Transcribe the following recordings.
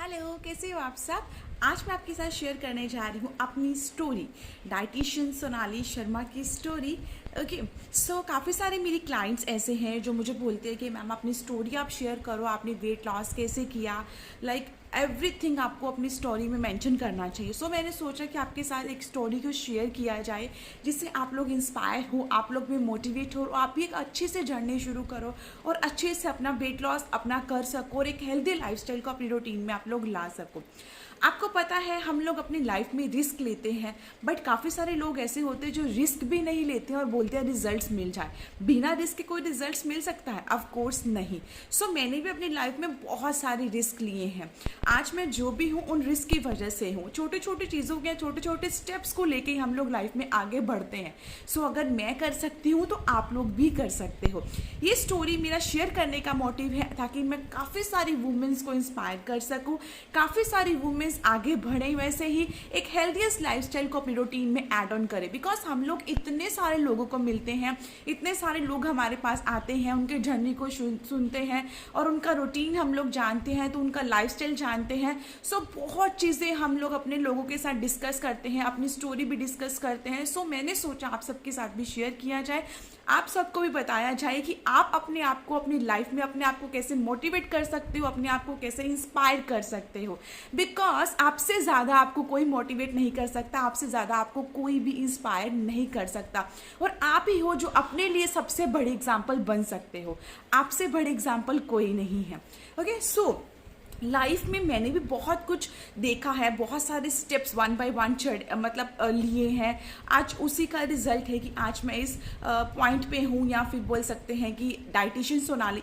Hello, कैसे हो आप सब। आज मैं आपके साथ शेयर करने जा रही हूँ अपनी स्टोरी, डाइटिशियन सोनाली शर्मा की स्टोरी। ओके, सो काफ़ी सारे मेरी क्लाइंट्स ऐसे हैं जो मुझे बोलते हैं कि मैम अपनी स्टोरी आप शेयर करो, आपने वेट लॉस कैसे किया, लाइक एवरीथिंग आपको अपनी स्टोरी में मेंशन करना चाहिए। सो मैंने सोचा कि आपके साथ एक स्टोरी को शेयर किया जाए जिससे आप लोग इंस्पायर हो, आप लोग भी मोटिवेट हो और आप भी एक अच्छे से जर्नी शुरू करो और अच्छे से अपना वेट लॉस अपना कर सको और एक हेल्दी लाइफस्टाइल को अपनी रूटीन में आप लोग ला सको। आपको पता है हम लोग अपनी लाइफ में रिस्क लेते हैं, बट काफ़ी सारे लोग ऐसे होते हैं जो रिस्क भी नहीं लेते हैं और बोलते हैं रिजल्ट्स मिल जाए। बिना रिस्क के कोई रिजल्ट्स मिल सकता है? ऑफ कोर्स नहीं। सो मैंने भी अपनी लाइफ में बहुत सारे रिस्क लिए हैं। आज मैं जो भी हूँ उन रिस्क की वजह से हूँ। छोटे छोटे चीज़ों के छोटे छोटे स्टेप्स को लेके ही हम लोग लाइफ में आगे बढ़ते हैं। सो अगर मैं कर सकती हूँ तो आप लोग भी कर सकते हो। ये स्टोरी मेरा शेयर करने का मोटिव है ताकि मैं काफ़ी सारी वुमेन्स को इंस्पायर कर सकूँ, काफ़ी सारी वुमेन्स आगे बढ़े, वैसे ही एक हेल्थीएस्ट लाइफस्टाइल को अपनी रूटीन में ऐड ऑन करें। बिकॉज हम लोग इतने सारे लोगों को मिलते हैं, इतने सारे लोग हमारे पास आते हैं, उनके जर्नी को सुनते हैं और उनका रूटीन हम लोग जानते हैं, तो उनका लाइफस्टाइल जानते हैं। सो बहुत चीज़ें हम लोग अपने लोगों के साथ डिस्कस करते हैं, अपनी स्टोरी भी डिस्कस करते हैं। सो मैंने सोचा आप सबके साथ भी शेयर किया जाए, आप सबको भी बताया जाए कि आप अपने आप को अपनी लाइफ में अपने आप को कैसे मोटिवेट कर सकते हो, अपने आप को कैसे इंस्पायर कर सकते हो। बिकॉज आपसे ज़्यादा आपको कोई मोटिवेट नहीं कर सकता, आपसे ज़्यादा आपको कोई भी इंस्पायर नहीं कर सकता, और आप ही हो जो अपने लिए सबसे बड़ी एग्जाम्पल बन सकते हो। आपसे बड़ी एग्जाम्पल कोई नहीं है। ओके, सो लाइफ में मैंने भी बहुत कुछ देखा है, बहुत सारे स्टेप्स वन बाय वन लिए हैं। आज उसी का रिजल्ट है कि आज मैं इस पॉइंट पे हूँ, या फिर बोल सकते हैं कि डाइटिशियन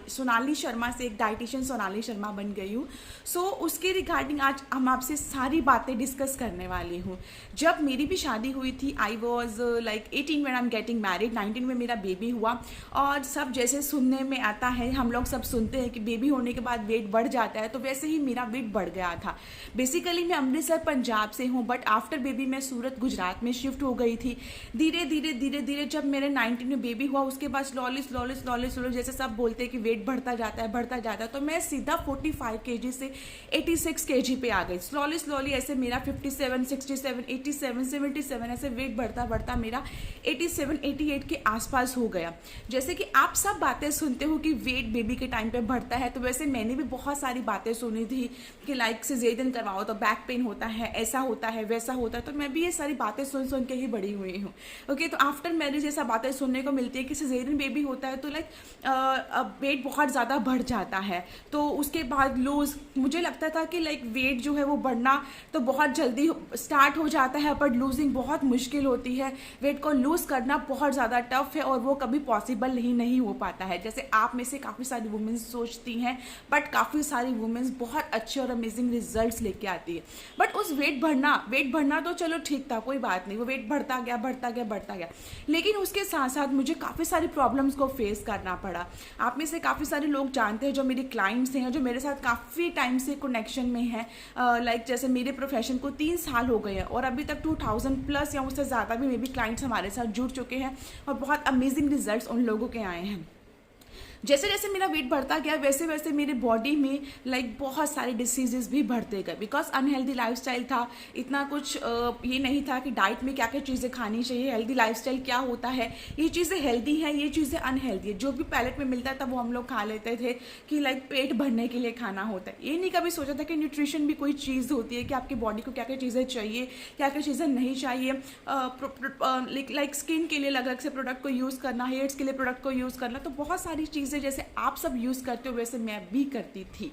सोनाली शर्मा से एक डाइटिशियन सोनाली शर्मा बन गई हूँ। सो उसके रिगार्डिंग आज हम आपसे सारी बातें डिस्कस करने वाली हूँ। जब मेरी भी शादी हुई थी, I was like 18 when I am getting married. 19 में मेरा बेबी हुआ, और सब जैसे सुनने में आता है, हम लोग सब सुनते हैं कि बेबी होने के बाद वेट बढ़ जाता है, तो वैसे ही मेरा वेट बढ़ गया था। बेसिकली मैं अमृतसर पंजाब से हूँ, बट आफ्टर बेबी मैं सूरत गुजरात में शिफ्ट हो गई थी। धीरे धीरे जब मेरे 19 में बेबी हुआ, उसके बाद स्लोली जैसे सब बोलते हैं कि वेट बढ़ता जाता है, तो मैं सीधा 45 kg से 86 kg पे आ गई। स्लोली ऐसे मेरा 57, 67, 87, 77 ऐसे वेट बढ़ता मेरा 87, 88 के आसपास हो गया। जैसे कि आप सब बातें सुनते हो कि वेट बेबी के टाइम पे बढ़ता है, तो वैसे मैंने भी बहुत सारी बातें सुनी थी कि लाइक सिजेरियन करवाओ तो बैक पेन होता है, ऐसा होता है, वैसा होता है। तो मैं भी ये सारी बातें सुन के ही बड़ी हुई हूँ। ओके, तो आफ्टर मैरिज ऐसा बातें सुनने को मिलती है कि सिजेरियन बेबी होता है तो लाइक वेट बहुत ज़्यादा बढ़ जाता है। तो उसके बाद लूज, मुझे लगता था कि लाइक वेट जो है वो बढ़ना तो बहुत जल्दी स्टार्ट हो जाता है, बट लूजिंग बहुत मुश्किल होती है। वेट को लूज करना बहुत ज़्यादा टफ है और वो कभी पॉसिबल नहीं हो पाता है, जैसे आप में से काफ़ी सारी वुमेन्स सोचती हैं। बट काफ़ी सारी वुमेन्स बहुत अच्छे और अमेजिंग रिजल्ट्स लेके आती है। बट उस वेट बढ़ना तो चलो ठीक था, कोई बात नहीं, वो वेट बढ़ता गया, लेकिन उसके साथ साथ मुझे काफ़ी सारी प्रॉब्लम्स को फेस करना पड़ा। आप में से काफ़ी सारे लोग जानते हैं, जो मेरे क्लाइंट्स हैं, जो मेरे साथ काफ़ी टाइम से कनेक्शन में हैं, लाइक जैसे मेरे प्रोफेशन को 3 साल हो गए हैं और अभी तक 2000 प्लस या उससे ज़्यादा भी मे बी क्लाइंट्स हमारे साथ जुड़ चुके हैं, और बहुत अमेजिंग रिजल्ट्स उन लोगों के आए हैं। जैसे जैसे मेरा वेट बढ़ता गया, वैसे वैसे मेरे बॉडी में लाइक बहुत सारे डिसीजेस भी बढ़ते गए, बिकॉज अनहेल्दी लाइफस्टाइल था। इतना कुछ ये नहीं था कि डाइट में क्या क्या चीज़ें खानी चाहिए, हेल्दी लाइफस्टाइल क्या होता है, ये चीज़ें हेल्दी हैं, ये चीज़ें अनहेल्दी है। जो भी पैलेट में मिलता था वो हम लोग खा लेते थे कि लाइक पेट भरने के लिए खाना होता है। ये नहीं कभी सोचा था कि न्यूट्रिशन भी कोई चीज़ होती है, कि आपकी बॉडी को क्या क्या चीज़ें चाहिए, क्या क्या चीज़ें नहीं चाहिए। लाइक स्किन के लिए अलग से प्रोडक्ट को यूज़ करना, हेयर्स के लिए प्रोडक्ट को यूज़ करना, तो बहुत सारी चीज़ें जैसे आप सब यूज़ करते हो वैसे मैं भी करती थी।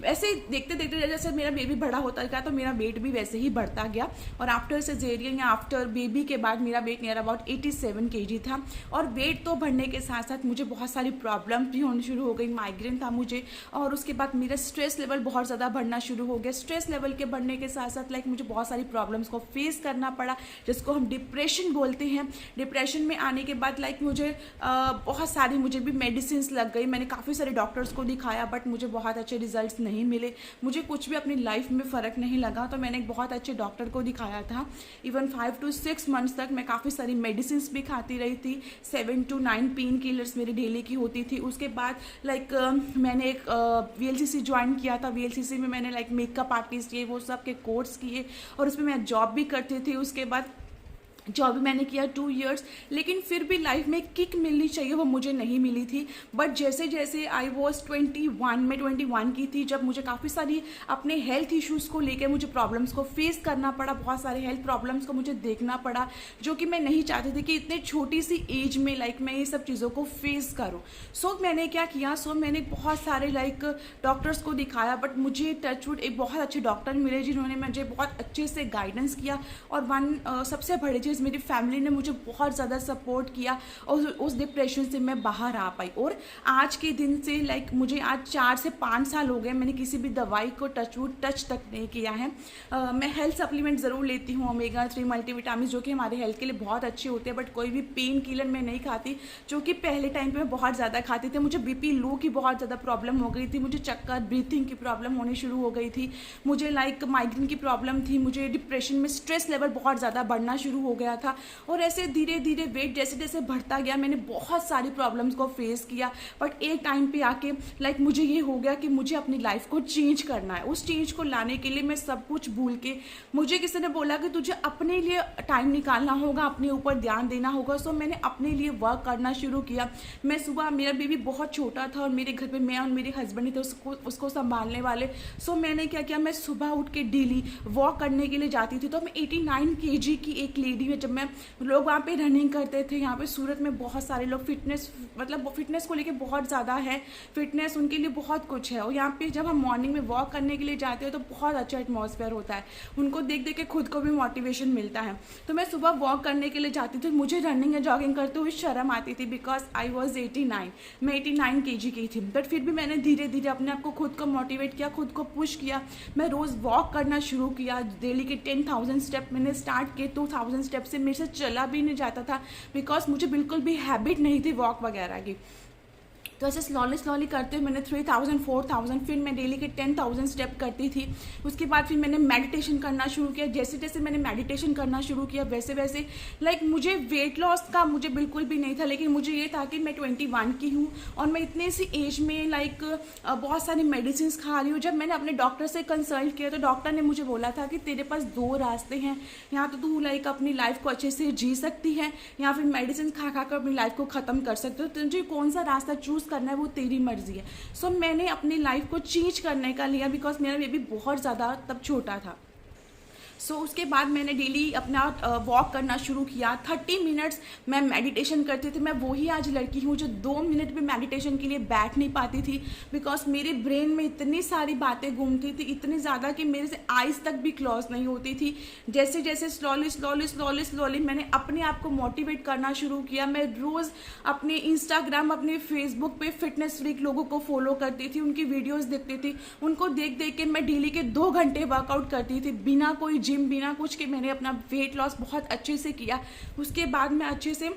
वैसे देखते देखते जैसे मेरा बेबी बड़ा होता गया तो मेरा वेट भी वैसे ही बढ़ता गया, और आफ्टर सिजेरियन या आफ्टर बेबी के बाद मेरा वेट नियर अबाउट 87 kg था। और वेट तो बढ़ने के साथ साथ मुझे बहुत सारी प्रॉब्लम भी होनी शुरू हो गई। माइग्रेन था मुझे, और उसके बाद मेरा स्ट्रेस लेवल बहुत ज़्यादा बढ़ना शुरू हो गया। स्ट्रेस लेवल के बढ़ने के साथ साथ लाइक मुझे बहुत सारी प्रॉब्लम्स को फेस करना पड़ा, जिसको हम डिप्रेशन बोलते हैं। डिप्रेशन में आने के बाद लाइक मुझे बहुत सारी मुझे भी मेडिसिन लग गई। मैंने काफ़ी सारे डॉक्टर्स को दिखाया, बट मुझे बहुत अच्छे रिजल्ट्स नहीं मिले, मुझे कुछ भी अपनी लाइफ में फ़र्क नहीं लगा, तो मैंने एक बहुत अच्छे डॉक्टर को दिखाया था। इवन 5 to 6 मंथ्स तक मैं काफ़ी सारी मेडिसिन भी खाती रही थी। 7 to 9 पेन किलर्स मेरी डेली की होती थी। उसके बाद मैंने एक VLCC ज्वाइन किया था। VLCC में मैंने मेकअप आर्टिस्ट किए, वो सब के कोर्स किए, और उसमें मैं जॉब भी करती थी। उसके बाद जॉब भी मैंने किया 2 इयर्स, लेकिन फिर भी लाइफ में किक मिलनी चाहिए वो मुझे नहीं मिली थी। बट जैसे जैसे आई वॉज 21, मैं 21 की थी, जब मुझे काफ़ी सारी अपने हेल्थ इश्यूज़ को लेकर मुझे प्रॉब्लम्स को फेस करना पड़ा, बहुत सारे हेल्थ प्रॉब्लम्स को मुझे देखना पड़ा, जो कि मैं नहीं चाहती थी कि इतने छोटी सी एज में मैं ये सब चीज़ों को फेस करूँ। सो मैंने क्या किया, मैंने बहुत सारे डॉक्टर्स को दिखाया, बट मुझे टचवुड एक बहुत अच्छे डॉक्टर मिले जिन्होंने मुझे बहुत अच्छे से गाइडेंस किया। और सबसे बड़ी चीज़, मेरी फैमिली ने मुझे बहुत ज़्यादा सपोर्ट किया, और उस डिप्रेशन से मैं बाहर आ पाई। और आज के दिन से मुझे आज 4 से 5 साल हो गए, मैंने किसी भी दवाई को टच तक नहीं किया है। मैं हेल्थ सप्लीमेंट ज़रूर लेती हूँ, ओमेगा 3 मल्टीविटामिन, जो कि हमारे हेल्थ के लिए बहुत अच्छे होते हैं, बट कोई भी पेन किलर मैं नहीं खाती, जो कि पहले टाइम पे मैं बहुत ज़्यादा खाती थी। मुझे BP लो की बहुत ज़्यादा प्रॉब्लम हो गई थी, मुझे चक्कर, ब्रीथिंग की प्रॉब्लम होनी शुरू हो गई थी, मुझे माइग्रेन की प्रॉब्लम थी, मुझे डिप्रेशन में स्ट्रेस लेवल बहुत ज़्यादा बढ़ना शुरू हो गया था। और ऐसे धीरे धीरे वेट जैसे जैसे बढ़ता गया, मैंने बहुत सारी प्रॉब्लम्स को फेस किया। बट एक टाइम पे आके मुझे ये हो गया कि मुझे अपनी लाइफ को चेंज करना है। उस चेंज को लाने के लिए मैं सब कुछ भूल के, मुझे किसी ने बोला कि तुझे अपने लिए टाइम निकालना होगा, अपने ऊपर ध्यान देना होगा। सो मैंने अपने लिए वर्क करना शुरू किया। मैं सुबह, मेरा बेबी बहुत छोटा था और मेरे घर पे मैं और मेरे हस्बैंड थे उसको संभालने वाले। सो मैंने क्या किया, मैं सुबह उठ के डेली वॉक करने के लिए जाती थी। तो मैं 89 kg की एक लेडी है, जब मैं लोग वहाँ पे रनिंग करते थे। यहाँ पे सूरत में बहुत सारे लोग फिटनेस को लेके बहुत ज़्यादा है, फिटनेस उनके लिए बहुत कुछ है। और यहाँ पे जब हम मॉर्निंग में वॉक करने के लिए जाते हैं तो बहुत अच्छा एटमॉस्फेयर होता है, उनको देख देख के खुद को भी मोटिवेशन मिलता है। तो मैं सुबह वॉक करने के लिए जाती थी, मुझे रनिंग या जॉगिंग करते हुए शर्म आती थी, बिकॉज आई वॉज 89, मैं 89 kg की थी। बट फिर भी मैंने धीरे धीरे अपने आप को खुद को मोटिवेट किया, खुद को पुश किया। मैं रोज़ वॉक करना शुरू किया, डेली के 10,000 स्टेप मैंने स्टार्ट किए। 2,000 स्टेप से मेरे से चला भी नहीं जाता था, बिकॉज मुझे बिल्कुल भी हैबिट नहीं थी वॉक वगैरह की। तो ऐसे स्लॉली करते हुए मैंने 3,000, 4,000, फिर मैं डेली के 10,000 स्टेप करती थी। उसके बाद फिर मैंने मेडिटेशन करना शुरू किया। जैसे जैसे मैंने मेडिटेशन करना शुरू किया, वैसे वैसे मुझे वेट लॉस का मुझे बिल्कुल भी नहीं था, लेकिन मुझे ये था कि मैं 21 की हूँ और मैं इतने सी एज में बहुत सारी मेडिसिन खा रही हूँ। जब मैंने अपने डॉक्टर से कंसल्ट किया तो डॉक्टर ने मुझे बोला था कि तेरे पास 2 रास्ते हैं, यहाँ तो तू अपनी लाइफ को अच्छे से जी सकती है, या फिर मेडिसिन खा कर अपनी लाइफ को ख़त्म कर सकते हो। तो तुझे कौन सा रास्ता चूज़ करना है वो तेरी मर्जी है। सो मैंने अपनी लाइफ को चेंज करने का लिया, बिकॉज मेरा बेबी बहुत ज़्यादा तब छोटा था। सो उसके बाद मैंने डेली अपना वॉक करना शुरू किया। 30 मिनट्स मैं मेडिटेशन करती थी। मैं वही आज लड़की हूँ जो 2 मिनट भी मेडिटेशन के लिए बैठ नहीं पाती थी, बिकॉज मेरे ब्रेन में इतनी सारी बातें घूमती थी, इतनी ज़्यादा कि मेरे से आइज़ तक भी क्लोज नहीं होती थी। जैसे जैसे स्लोली मैंने अपने आप को मोटिवेट करना शुरू किया। मैं रोज़ अपने इंस्टाग्राम, अपने फेसबुक पे फिटनेस फ्रीक लोगों को फॉलो करती थी, उनकी वीडियोज़ देखती थी। उनको देख देख के मैं डेली के 2 घंटे वर्कआउट करती थी, बिना कोई जिम, बिना कुछ के। मैंने अपना वेट लॉस बहुत अच्छे से किया। उसके बाद मैं अच्छे से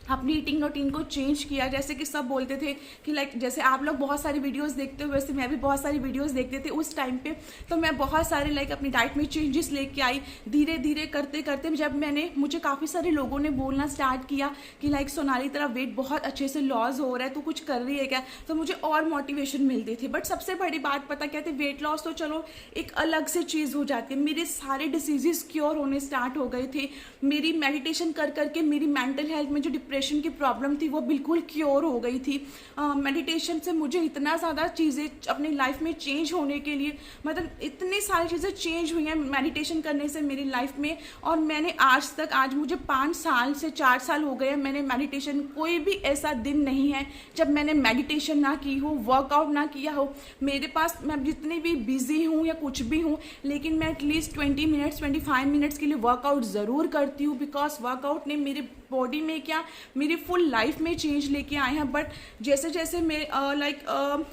अपनी ईटिंग रूटीन को चेंज किया। जैसे कि सब बोलते थे कि जैसे आप लोग बहुत सारी वीडियोस देखते हो, वैसे मैं भी बहुत सारी वीडियोस देखते थे उस टाइम पे। तो मैं बहुत सारे अपनी डाइट में चेंजेस लेके आई। धीरे धीरे करते करते जब मुझे काफ़ी सारे लोगों ने बोलना स्टार्ट किया कि सोनाली तेरा वेट बहुत अच्छे से लॉस हो रहा है, तो कुछ कर रही है क्या, तो मुझे और मोटिवेशन मिलती थी। बट सबसे बड़ी बात पता क्या थी, वेट लॉस तो चलो एक अलग से चीज़ हो जाती है, मेरे सारे डिसीजेस क्योर होने स्टार्ट हो गए थे। मेरी मेडिटेशन कर करके मेरी मेंटल हेल्थ में जो डिप्रेशन की प्रॉब्लम थी वो बिल्कुल क्योर हो गई थी। मेडिटेशन से मुझे इतना ज़्यादा चीज़ें अपनी लाइफ में चेंज होने के लिए, इतनी सारी चीज़ें चेंज हुई हैं मेडिटेशन करने से मेरी लाइफ में। और मैंने आज मुझे 5 साल से 4 साल हो गए, मैंने मेडिटेशन, कोई भी ऐसा दिन नहीं है जब मैंने मेडिटेशन ना की हो, वर्कआउट ना किया हो। मेरे पास, मैं जितनी भी बिजी हूँ या कुछ भी हूँ, लेकिन मैं एटलीस्ट 20 मिनट्स 25 मिनट्स के लिए वर्कआउट ज़रूर करती हूँ, बिकॉज वर्कआउट ने मेरे बॉडी में क्या, मेरी फुल लाइफ में चेंज लेके आए हैं। बट जैसे जैसे मैं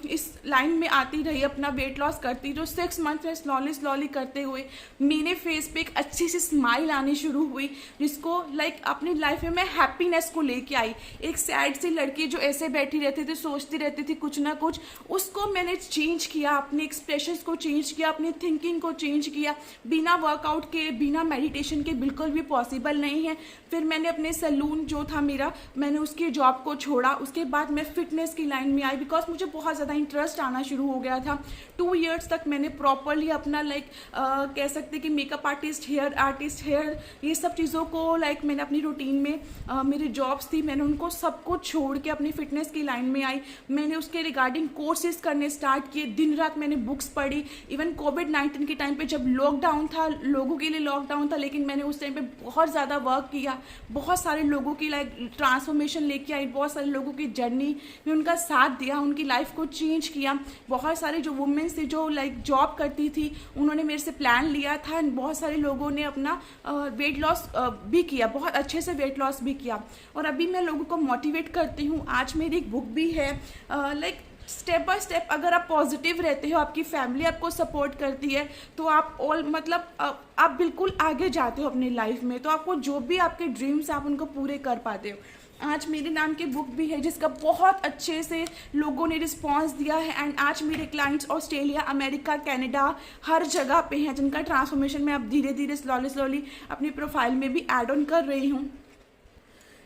इस लाइन में आती रही, अपना वेट लॉस करती, जो 6 मंथ में स्लॉली स्लॉली करते हुए मेरे फेस पे एक अच्छी सी स्माइल आनी शुरू हुई, जिसको अपनी लाइफ में मैं हैप्पीनेस को लेके आई। एक सैड सी लड़की जो ऐसे बैठी रहती थी, सोचती रहती थी कुछ ना कुछ, उसको मैंने चेंज किया, अपने एक्सप्रेशंस को चेंज किया, अपनी थिंकिंग को चेंज किया। बिना वर्कआउट के, बिना मेडिटेशन के बिल्कुल भी पॉसिबल नहीं है। फिर मैंने अपने सैलून जो था मेरा, मैंने उसकी जॉब को छोड़ा। उसके बाद मैं फिटनेस की लाइन में आई, बिकॉज मुझे बहुत ज़्यादा इंटरेस्ट आना शुरू हो गया था। 2 इयर्स तक मैंने प्रॉपरली अपना कह सकते कि makeup artist, hair artist, hair ये सब चीज़ों को मैंने अपनी रूटीन में मेरी जॉब्स थी, मैंने उनको सबको छोड़ के अपनी फिटनेस की लाइन में आई। मैंने उसके रिगार्डिंग कोर्सेज करने स्टार्ट किए, दिन रात मैंने बुक्स पढ़ी। इवन कोविड-19 के टाइम पे जब लॉकडाउन था, लोगों के लिए लॉकडाउन था, लेकिन मैंने उस टाइम पे बहुत ज़्यादा वर्क किया, बहुत सारे लोगों की ट्रांसफॉर्मेशन लेके आई, बहुत सारे लोगों की जर्नी में उनका साथ दिया, उनकी लाइफ को चेंज किया। बहुत सारे जो वुमेन्स थी जो जॉब करती थी, उन्होंने मेरे से प्लान लिया था। बहुत सारे लोगों ने अपना वेट लॉस भी किया, बहुत अच्छे से वेट लॉस भी किया। और अभी मैं लोगों को मोटिवेट करती हूँ। आज मेरी एक बुक भी है, स्टेप बाय स्टेप अगर आप पॉजिटिव रहते हो, आपकी फैमिली आपको सपोर्ट करती है, तो आप आप बिल्कुल आगे जाते हो अपनी लाइफ में। तो आपको जो भी आपके ड्रीम्स आप उनको पूरे कर पाते हो। आज मेरे नाम की बुक भी है, जिसका बहुत अच्छे से लोगों ने रिस्पांस दिया है। एंड आज मेरे क्लाइंट्स ऑस्ट्रेलिया, अमेरिका, कनाडा, हर जगह पे हैं, जिनका ट्रांसफॉर्मेशन मैं अब धीरे धीरे स्लॉली अपनी प्रोफाइल में भी ऐड ऑन कर रही हूँ।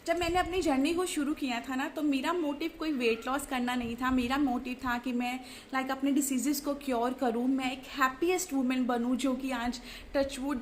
जब मैंने अपनी जर्नी को शुरू किया था ना, तो मेरा मोटिव कोई वेट लॉस करना नहीं था। मेरा मोटिव था कि मैं अपने डिसीज़ेस को क्योर करूं, मैं एक हैप्पीएस्ट वुमेन बनूं, जो कि आज टचवुड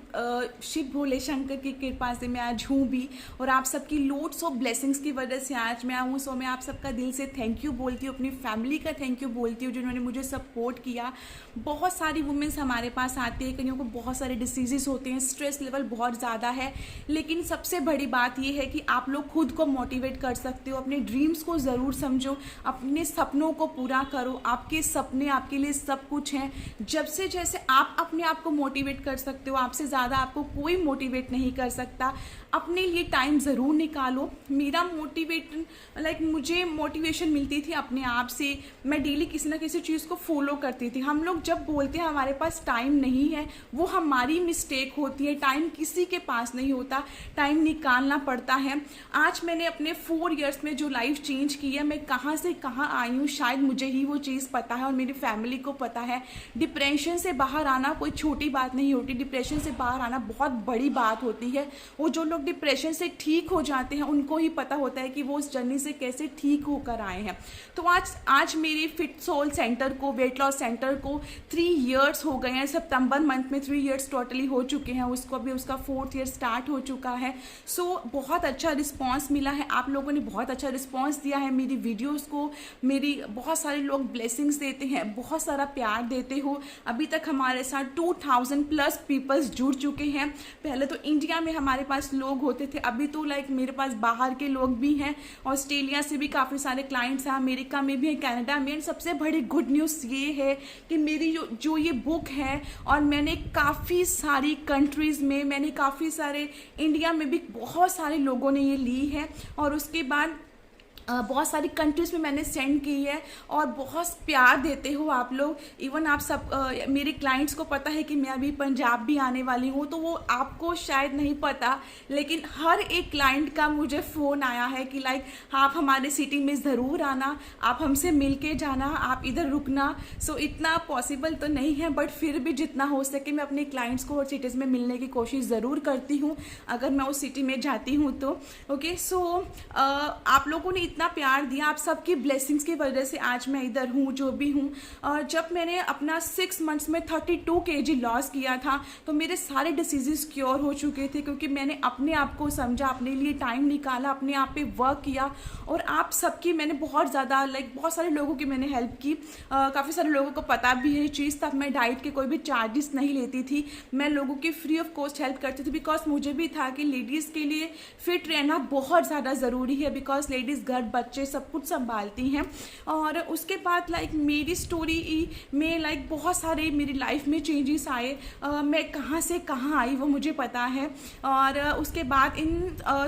शिव भोले शंकर की कृपा से मैं आज हूँ भी। और आप सबकी लोड्स ऑफ ब्लेसिंग्स की वजह से आज मैं हूँ। सो मैं आप सबका दिल से थैंक यू बोलती हूँ, अपनी फैमिली का थैंक यू बोलती हूँ, जिन्होंने मुझे सपोर्ट किया। बहुत सारी वुमेन्स हमारे पास आती है, कईयों को बहुत सारे डिसीजेस होते हैं, स्ट्रेस लेवल बहुत ज़्यादा है, लेकिन सबसे बड़ी बात यह है कि आप लोग खुद को मोटिवेट कर सकते हो। अपने ड्रीम्स को ज़रूर समझो, अपने सपनों को पूरा करो। आपके सपने आपके लिए सब कुछ हैं। जब से जैसे आप अपने आप को मोटिवेट कर सकते हो, आपसे ज़्यादा आपको कोई मोटिवेट नहीं कर सकता। अपने लिए टाइम ज़रूर निकालो। मेरा मुझे मोटिवेशन मिलती थी अपने आप से। मैं डेली किसी ना किसी चीज़ को फॉलो करती थी। हम लोग जब बोलते हैं हमारे पास टाइम नहीं है, वो हमारी मिस्टेक होती है। टाइम किसी के पास नहीं होता, टाइम निकालना पड़ता है। आज मैंने अपने 4 इयर्स में जो लाइफ चेंज की है, मैं कहाँ से कहाँ आई हूँ, शायद मुझे ही वो चीज़ पता है और मेरी फैमिली को पता है। डिप्रेशन से बाहर आना कोई छोटी बात नहीं होती, डिप्रेशन से बाहर आना बहुत बड़ी बात होती है। वो जो लोग डिप्रेशन से ठीक हो जाते हैं, उनको ही पता होता है कि वो उस जर्नी से कैसे ठीक होकर आए हैं। तो आज मेरी फिट सोल सेंटर को, वेट लॉस सेंटर को 3 इयर्स हो गए हैं। सितंबर मंथ में 3 इयर्स टोटली हो चुके हैं। उसको अभी उसका 4th ईयर स्टार्ट हो चुका है। सो बहुत अच्छा रिस्पॉन्स मिला है, आप लोगों ने बहुत अच्छा रिस्पॉन्स दिया है मेरी वीडियोस को। मेरी बहुत सारे लोग ब्लेसिंग्स देते हैं, बहुत सारा प्यार देते हो। अभी तक हमारे साथ 2000 प्लस पीपल्स जुड़ चुके हैं। पहले तो इंडिया में हमारे पास लोग होते थे, अभी तो मेरे पास बाहर के लोग भी हैं। ऑस्ट्रेलिया से भी काफ़ी सारे क्लाइंट्स हैं, अमेरिका में भी हैं, कनाडा में। सबसे बड़ी गुड न्यूज़ ये है कि मेरी जो ये बुक है, और मैंने काफ़ी सारी कंट्रीज़ में, मैंने काफ़ी सारे इंडिया में भी बहुत सारे लोगों ने ये ली है। और उसके बाद बहुत सारी कंट्रीज़ में मैंने सेंड की है। और बहुत प्यार देते हो आप लोग। इवन आप सब मेरे क्लाइंट्स को पता है कि मैं अभी पंजाब भी आने वाली हूँ, तो वो आपको शायद नहीं पता, लेकिन हर एक क्लाइंट का मुझे फ़ोन आया है कि आप हमारे सिटी में ज़रूर आना, आप हमसे मिल के जाना, आप इधर रुकना। सो इतना पॉसिबल तो नहीं है, बट फिर भी जितना हो सके मैं अपने क्लाइंट्स को और सिटीज़ में मिलने की कोशिश ज़रूर करती हूँ, अगर मैं उस सिटी में जाती हूँ तो। ओके, सो आप लोगों ने इतना प्यार दिया, आप सबकी ब्लेसिंग्स की वजह से आज मैं इधर हूँ जो भी हूँ। और जब मैंने अपना 6 मंथ्स में 32 kg लॉस किया था, तो मेरे सारे डिसीजेस क्योर हो चुके थे, क्योंकि मैंने अपने आप को समझा, अपने लिए टाइम निकाला, अपने आप पे वर्क किया। और आप सबकी मैंने बहुत ज़्यादा बहुत सारे लोगों की मैंने हेल्प की। काफ़ी सारे लोगों को पता भी है चीज़, तब मैं डाइट के कोई भी चार्जेस नहीं लेती थी। मैं लोगों की फ्री ऑफ कॉस्ट हेल्प करती थी, बिकॉज मुझे भी था कि लेडीज़ के लिए फिट रहना बहुत ज़्यादा ज़रूरी है। बिकॉज लेडीज़ घर बच्चे सब कुछ संभालती हैं। और उसके बाद लाइक मेरी स्टोरी में लाइक बहुत सारे मेरी लाइफ में चेंजेस आए। मैं कहाँ से कहाँ आई वो मुझे पता है। और उसके बाद इन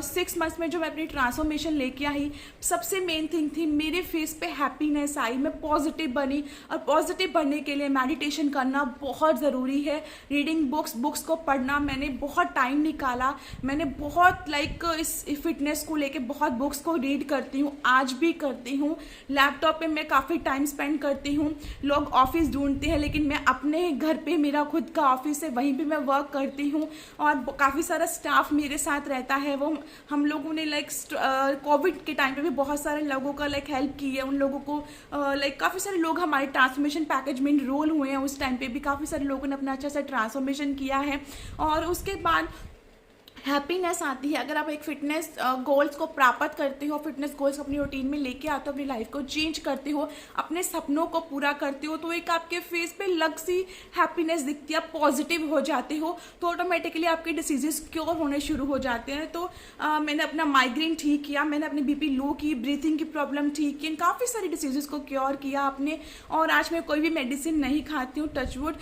6 मंथ्स में जो मैं अपनी ट्रांसफॉर्मेशन लेके आई, सबसे मेन थिंग थी मेरे फेस पे हैप्पीनेस आई, मैं पॉजिटिव बनी। और पॉजिटिव बनने के लिए मेडिटेशन करना बहुत ज़रूरी है, रीडिंग बुक्स को पढ़ना, मैंने बहुत टाइम निकाला। मैंने बहुत लाइक इस फिटनेस को लेके बहुत बुक्स को रीड करती हूँ, आज भी करती हूँ। लैपटॉप पे मैं काफ़ी टाइम स्पेंड करती हूँ। लोग ऑफिस ढूंढते हैं लेकिन मैं अपने घर पे, मेरा खुद का ऑफिस है, वहीं पे मैं वर्क करती हूँ। और काफ़ी सारा स्टाफ मेरे साथ रहता है। वो हम लोगों ने लाइक कोविड के टाइम पे भी बहुत सारे लोगों का लाइक हेल्प की है। उन लोगों को लाइक काफ़ी सारे लोग हमारे ट्रांसफॉर्मेशन पैकेज में इनरोल हुए हैं। उस टाइम पे भी काफ़ी सारे लोगों ने अपना अच्छा सा ट्रांसफॉर्मेशन किया है। और उसके बाद हैप्पीनेस आती है अगर आप एक फिटनेस गोल्स को प्राप्त करते हो, फिटनेस गोल्स अपनी रूटीन में लेके आते हो, अपनी लाइफ को चेंज करते हो, अपने सपनों को पूरा करते हो, तो एक आपके फेस पे अलग सी हैप्पीनेस दिखती है, आप पॉजिटिव हो जाते हो, तो ऑटोमेटिकली आपके डिसीजेस क्योर होने शुरू हो जाते हैं। तो मैंने अपना माइग्रेन ठीक किया, मैंने अपनी बीपी लो की, ब्रीथिंग की प्रॉब्लम ठीक की, काफ़ी सारी डिसीजेस को क्योर किया आपने। और आज मैं कोई भी मेडिसिन नहीं खाती हूँ, टचवुड।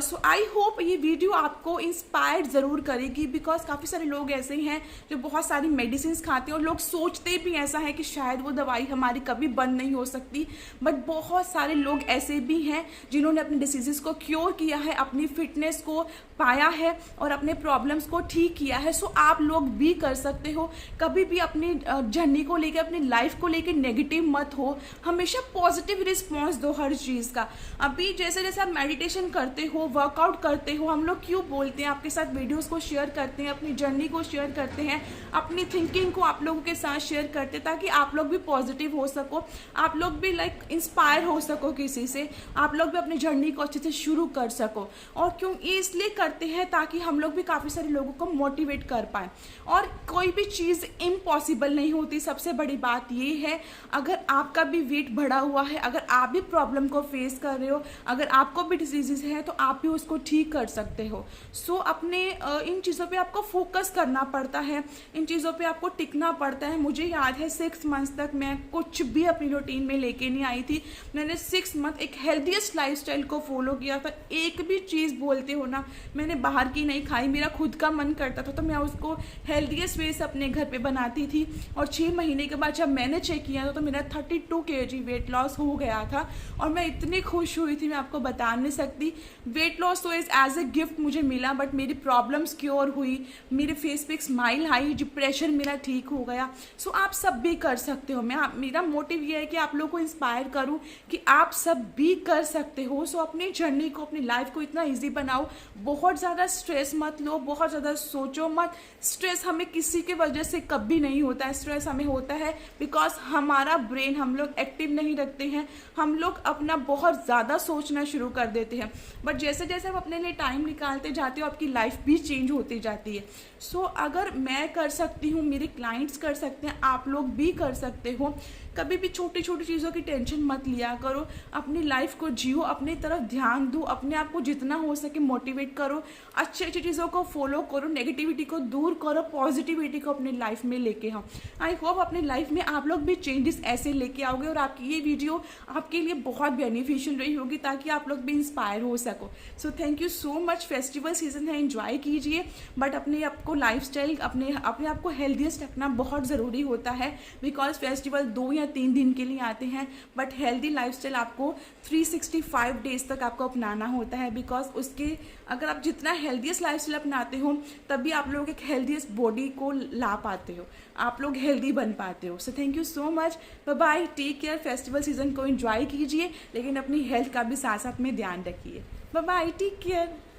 सो आई होप ये वीडियो आपको इंस्पायर्ड ज़रूर करेगी, बिकॉज काफ़ी सारे लोग ऐसे हैं जो बहुत सारी मेडिसिन खाते हैं और लोग सोचते भी ऐसा है कि शायद वो दवाई हमारी कभी बंद नहीं हो सकती। बट बहुत सारे लोग ऐसे भी हैं जिन्होंने अपने डिसीजेस को क्योर किया है, अपनी फिटनेस को पाया है और अपने प्रॉब्लम्स को ठीक किया है। सो आप लोग भी कर सकते हो। कभी भी अपनी जर्नी को लेकर, अपनी लाइफ को लेकर नेगेटिव मत हो, हमेशा पॉजिटिव रिस्पॉन्स दो हर चीज़ का। अभी जैसे जैसे आप मेडिटेशन करते हो, वर्कआउट करते हो, हम लोग क्यों बोलते हैं, आपके साथ वीडियोस को शेयर करते हैं, अपनी जर्नी को शेयर करते हैं, अपनी थिंकिंग को आप लोगों के साथ शेयर करते हैं, ताकि आप लोग भी पॉजिटिव हो सको, आप लोग भी लाइक इंस्पायर हो सको किसी से, आप लोग भी अपनी जर्नी को अच्छे से शुरू कर सको। और क्यों ये इसलिए करते हैं ताकि हम लोग भी काफ़ी सारे लोगों को मोटिवेट कर पाए। और कोई भी चीज़ इम्पॉसिबल नहीं होती। सबसे बड़ी बात ये है, अगर आपका भी वेट बढ़ा हुआ है, अगर आप भी प्रॉब्लम को फेस कर रहे हो, अगर आपको भी डिजीजेस है, तो आप भी उसको ठीक कर सकते हो। सो अपने इन चीज़ों पे आपको फोकस करना पड़ता है, इन चीज़ों पे आपको टिकना पड़ता है। मुझे याद है 6 मंथ्स तक मैं कुछ भी अपनी रूटीन में लेके नहीं आई थी। मैंने 6 मंथ एक हेल्दीएस्ट लाइफस्टाइल को फॉलो किया था। एक भी चीज़ बोलते हो ना, मैंने बाहर की नहीं खाई, मेरा खुद का मन करता था तो मैं उसको हेल्दीएस्ट वे से अपने घर पे बनाती थी। और 6 महीने के बाद जब मैंने चेक किया था तो मेरा 32 kg वेट लॉस हो गया था। और मैं इतनी खुश हुई थी, मैं आपको बता नहीं सकती। वेट लॉस तो एज ए गिफ्ट मुझे मिला, बट मेरी प्रॉब्लम्स क्योर हुई, मेरे फेस पे एक स्माइल आई, डिप्रेशन मेरा ठीक हो गया। सो आप सब भी कर सकते हो। मेरा मोटिव ये है कि आप लोगों को इंस्पायर करूं कि आप सब भी कर सकते हो। सो अपनी जर्नी को, अपनी लाइफ को इतना ईजी बनाओ। बहुत ज़्यादा स्ट्रेस मत लो, बहुत ज़्यादा सोचो मत। स्ट्रेस हमें किसी के वजह से कभी नहीं होता है। स्ट्रेस हमें होता है बिकॉज हमारा ब्रेन हम लोग एक्टिव नहीं रखते हैं, हम लोग अपना बहुत ज़्यादा सोचना शुरू कर देते हैं। बट जैसे जैसे आप अपने लिए टाइम निकालते जाते हो, आपकी लाइफ भी चेंज होती जाती है। सो अगर मैं कर सकती हूँ, मेरे क्लाइंट्स कर सकते हैं, आप लोग भी कर सकते हो। कभी भी छोटी छोटी चीज़ों की टेंशन मत लिया करो, अपनी लाइफ को जियो, अपनी तरफ ध्यान दो, अपने आप को जितना हो सके मोटिवेट करो, अच्छी अच्छी चीज़ों को फॉलो करो, नेगेटिविटी को दूर करो, पॉजिटिविटी को अपनी लाइफ में लेके आओ। आई होप अपनी लाइफ में आप लोग भी चेंजेस ऐसे लेके आओगे और आपकी ये वीडियो आपके लिए बहुत बेनिफिशियल रही होगी, ताकि आप लोग भी इंस्पायर हो सको। सो thank you so much. Festival season है, एंजॉय कीजिए, बट अपने आपको लाइफस्टाइल, अपने आप को हेल्दीएस्ट रखना बहुत ज़रूरी होता है। बिकॉज फेस्टिवल 2 या 3 दिन के लिए आते हैं, बट हेल्दी लाइफस्टाइल आपको 365 डेज तक आपको अपनाना होता है। बिकॉज उसके अगर आप जितना हेल्दीएस्ट लाइफस्टाइल अपनाते हो, तभी आप लोग एक हेल्दीएस्ट बॉडी को ला पाते हो, आप लोग हेल्दी बन पाते हो। So thank you so much, bye bye, take care. Festival season को एंजॉय कीजिए, लेकिन अपनी हेल्थ का भी साथ साथ में ध्यान रखिए। Bye bye, take care.